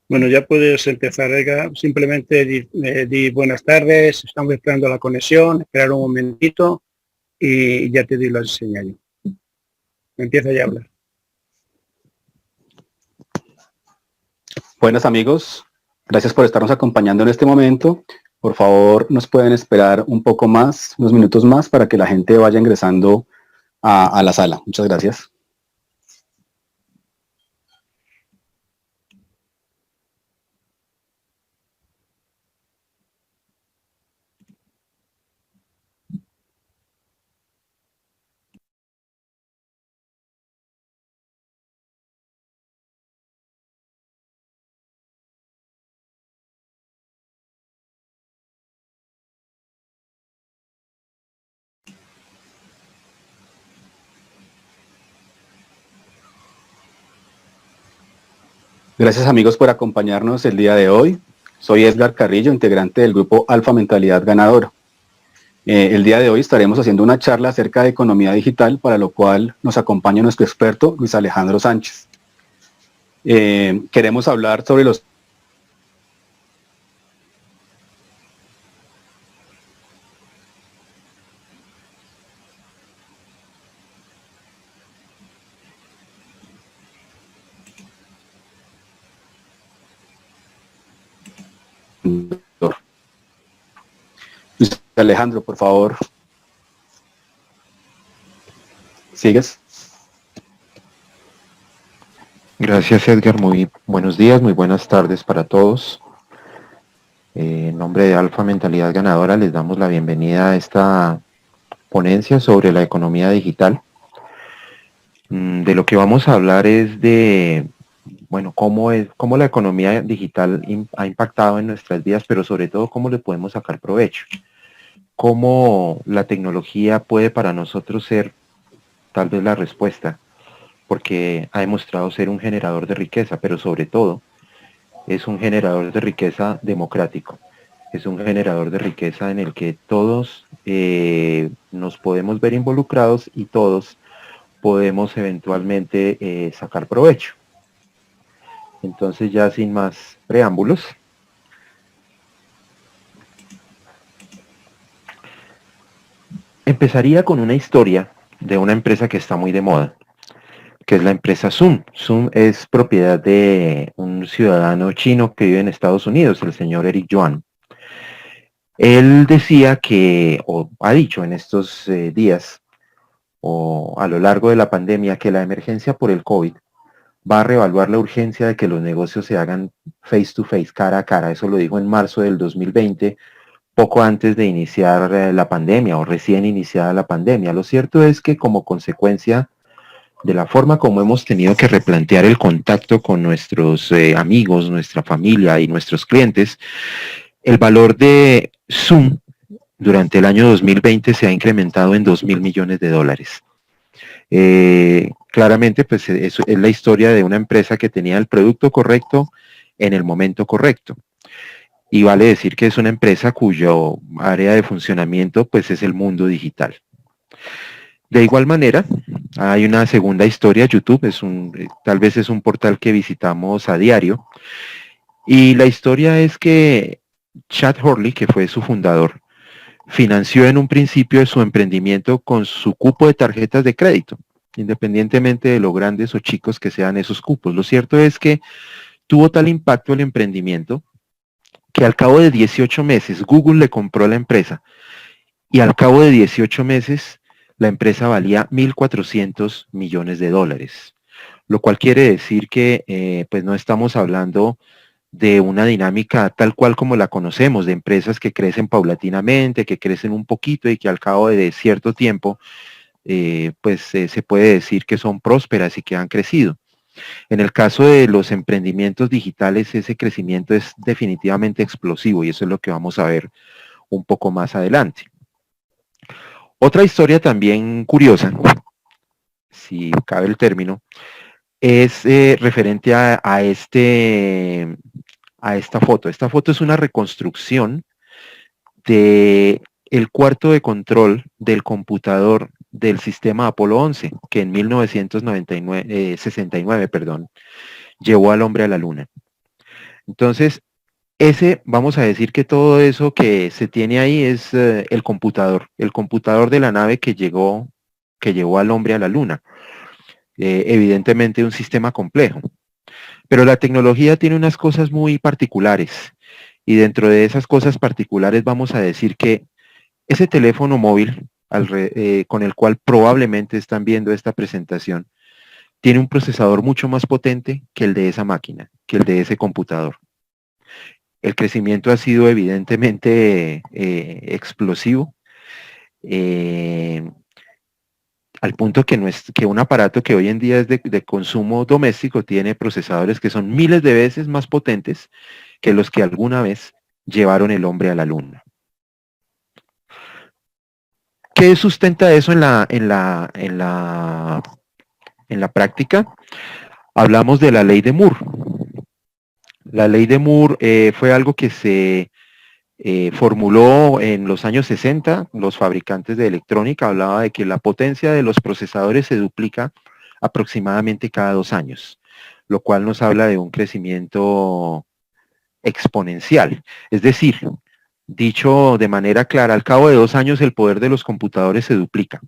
Bueno, ya puedes empezar, Edgar. Simplemente di buenas tardes, estamos esperando la conexión, esperar un momentito y ya te doy la señal. Empieza ya a hablar. Buenas amigos, gracias por estarnos acompañando en este momento. Por favor, nos pueden esperar un poco más, unos minutos más, para que la gente vaya ingresando a la sala. Muchas gracias. Gracias amigos por acompañarnos el día de hoy. Soy Edgar Carrillo, integrante del grupo Alfa Mentalidad Ganadora. El día de hoy estaremos haciendo una charla acerca de economía digital, para lo cual nos acompaña nuestro experto Luis Alejandro Sánchez. Queremos hablar sobre los Luis Alejandro, por favor. ¿Sigues? Gracias Edgar, muy buenos días, muy buenas tardes para todos. En nombre de Alfa Mentalidad Ganadora les damos la bienvenida a esta ponencia sobre la economía digital. De lo que vamos a hablar es de, bueno, cómo la economía digital ha impactado en nuestras vidas, pero sobre todo cómo le podemos sacar provecho. Cómo la tecnología puede para nosotros ser tal vez la respuesta, porque ha demostrado ser un generador de riqueza, pero sobre todo es un generador de riqueza democrático. Es un generador de riqueza en el que todos nos podemos ver involucrados y todos podemos eventualmente sacar provecho. Entonces, ya sin más preámbulos, empezaría con una historia de una empresa que está muy de moda, que es la empresa Zoom. Zoom es propiedad de un ciudadano chino que vive en Estados Unidos, el señor Eric Yuan. Él decía que, o ha dicho en estos días, o a lo largo de la pandemia, que la emergencia por el COVID va a reevaluar la urgencia de que los negocios se hagan face to face, cara a cara. Eso lo dijo en marzo del 2020, poco antes de iniciar la pandemia o recién iniciada la pandemia. Lo cierto es que como consecuencia de la forma como hemos tenido que replantear el contacto con nuestros amigos, nuestra familia y nuestros clientes, el valor de Zoom durante el año 2020 se ha incrementado en $2.000 millones. Claramente, pues es la historia de una empresa que tenía el producto correcto en el momento correcto. Y vale decir que es una empresa cuyo área de funcionamiento pues es el mundo digital. De igual manera, hay una segunda historia. YouTube tal vez es un portal que visitamos a diario. Y la historia es que Chad Hurley, que fue su fundador, financió en un principio de su emprendimiento con su cupo de tarjetas de crédito, independientemente de lo grandes o chicos que sean esos cupos. Lo cierto es que tuvo tal impacto el emprendimiento que al cabo de 18 meses Google le compró la empresa y al cabo de 18 meses la empresa valía $1.400 millones, lo cual quiere decir que pues no estamos hablando de una dinámica tal cual como la conocemos, de empresas que crecen paulatinamente, que crecen un poquito y que al cabo de cierto tiempo se puede decir que son prósperas y que han crecido. En el caso de los emprendimientos digitales, ese crecimiento es definitivamente explosivo y eso es lo que vamos a ver un poco más adelante. Otra historia también curiosa, si cabe el término, es referente a esta foto. Esta foto es una reconstrucción de el cuarto de control del computador del sistema Apolo 11, que en 1969 llevó al hombre a la luna. Entonces, vamos a decir que todo eso que se tiene ahí es el computador de la nave que llevó al hombre a la luna. Evidentemente un sistema complejo. Pero la tecnología tiene unas cosas muy particulares. Y dentro de esas cosas particulares vamos a decir que ese teléfono móvil con el cual probablemente están viendo esta presentación, tiene un procesador mucho más potente que el de esa máquina, que el de ese computador. El crecimiento ha sido evidentemente explosivo, al punto que un aparato que hoy en día es de consumo doméstico tiene procesadores que son miles de veces más potentes que los que alguna vez llevaron el hombre a la luna. ¿Qué sustenta eso en la práctica? Hablamos de la ley de Moore. La ley de Moore fue algo que se formuló en los años 60. Los fabricantes de electrónica hablaba de que la potencia de los procesadores se duplica aproximadamente cada 2 años, lo cual nos habla de un crecimiento exponencial. Es decir, dicho de manera clara, al cabo de 2 años el poder de los computadores se duplica.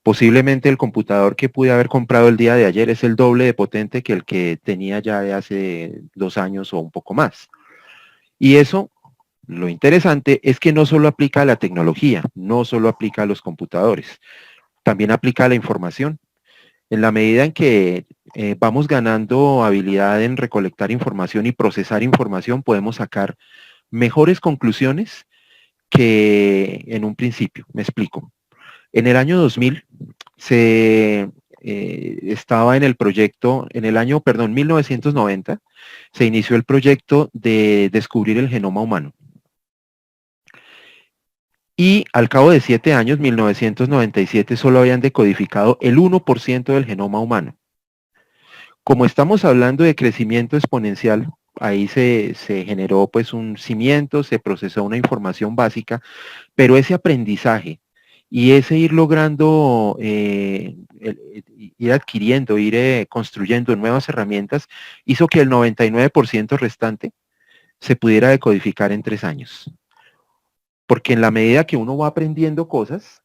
Posiblemente el computador que pude haber comprado el día de ayer es el doble de potente que el que tenía ya de hace 2 años o un poco más. Y eso, lo interesante es que no solo aplica a la tecnología, no solo aplica a los computadores, también aplica a la información. En la medida en que vamos ganando habilidad en recolectar información y procesar información, podemos sacar mejores conclusiones que en un principio. Me explico. En el año 2000 estaba en el proyecto, en el año, 1990, se inició el proyecto de descubrir el genoma humano. Y al cabo de 7 años, 1997, solo habían decodificado el 1% del genoma humano. Como estamos hablando de crecimiento exponencial, ahí se generó pues un cimiento, se procesó una información básica, pero ese aprendizaje y ese ir logrando, ir adquiriendo, ir construyendo nuevas herramientas, hizo que el 99% restante se pudiera decodificar en 3 años. Porque en la medida que uno va aprendiendo cosas,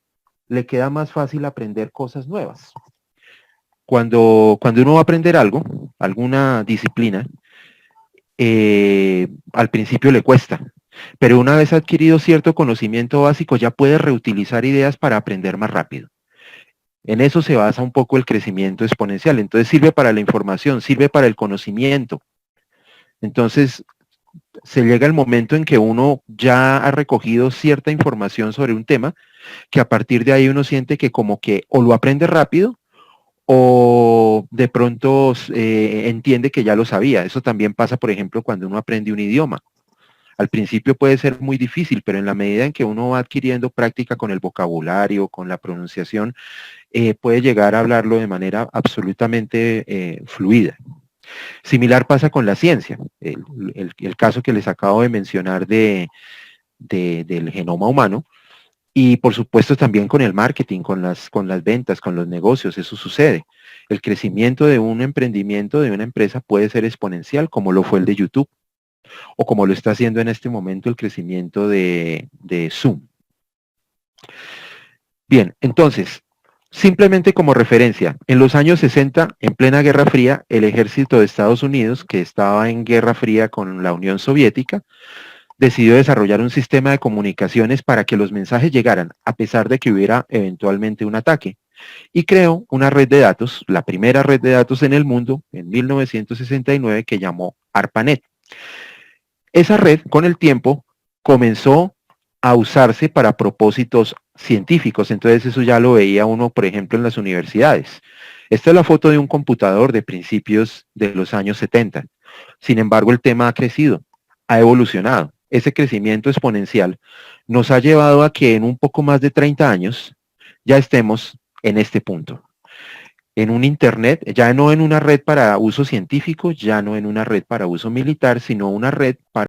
le queda más fácil aprender cosas nuevas. Cuando uno va a aprender algo, alguna disciplina, al principio le cuesta, pero una vez adquirido cierto conocimiento básico ya puede reutilizar ideas para aprender más rápido. En eso se basa un poco el crecimiento exponencial. Entonces sirve para la información, sirve para el conocimiento. Entonces se llega el momento en que uno ya ha recogido cierta información sobre un tema, que a partir de ahí uno siente que como que o lo aprende rápido o de pronto entiende que ya lo sabía. Eso también pasa, por ejemplo, cuando uno aprende un idioma. Al principio puede ser muy difícil, pero en la medida en que uno va adquiriendo práctica con el vocabulario, con la pronunciación, puede llegar a hablarlo de manera absolutamente fluida. Similar pasa con la ciencia. El caso que les acabo de mencionar del genoma humano, y por supuesto también con el marketing, con las ventas, con los negocios, eso sucede. El crecimiento de un emprendimiento, de una empresa, puede ser exponencial, como lo fue el de YouTube, o como lo está haciendo en este momento el crecimiento de Zoom. Bien, entonces, simplemente como referencia, en los años 60, en plena Guerra Fría, el ejército de Estados Unidos, que estaba en Guerra Fría con la Unión Soviética, decidió desarrollar un sistema de comunicaciones para que los mensajes llegaran, a pesar de que hubiera eventualmente un ataque. Y creó una red de datos, la primera red de datos en el mundo, en 1969, que llamó ARPANET. Esa red, con el tiempo, comenzó a usarse para propósitos científicos. Entonces eso ya lo veía uno, por ejemplo, en las universidades. Esta es la foto de un computador de principios de los años 70. Sin embargo, el tema ha crecido, ha evolucionado. Ese crecimiento exponencial nos ha llevado a que en un poco más de 30 años ya estemos en este punto. En un Internet, ya no en una red para uso científico, ya no en una red para uso militar, sino una red para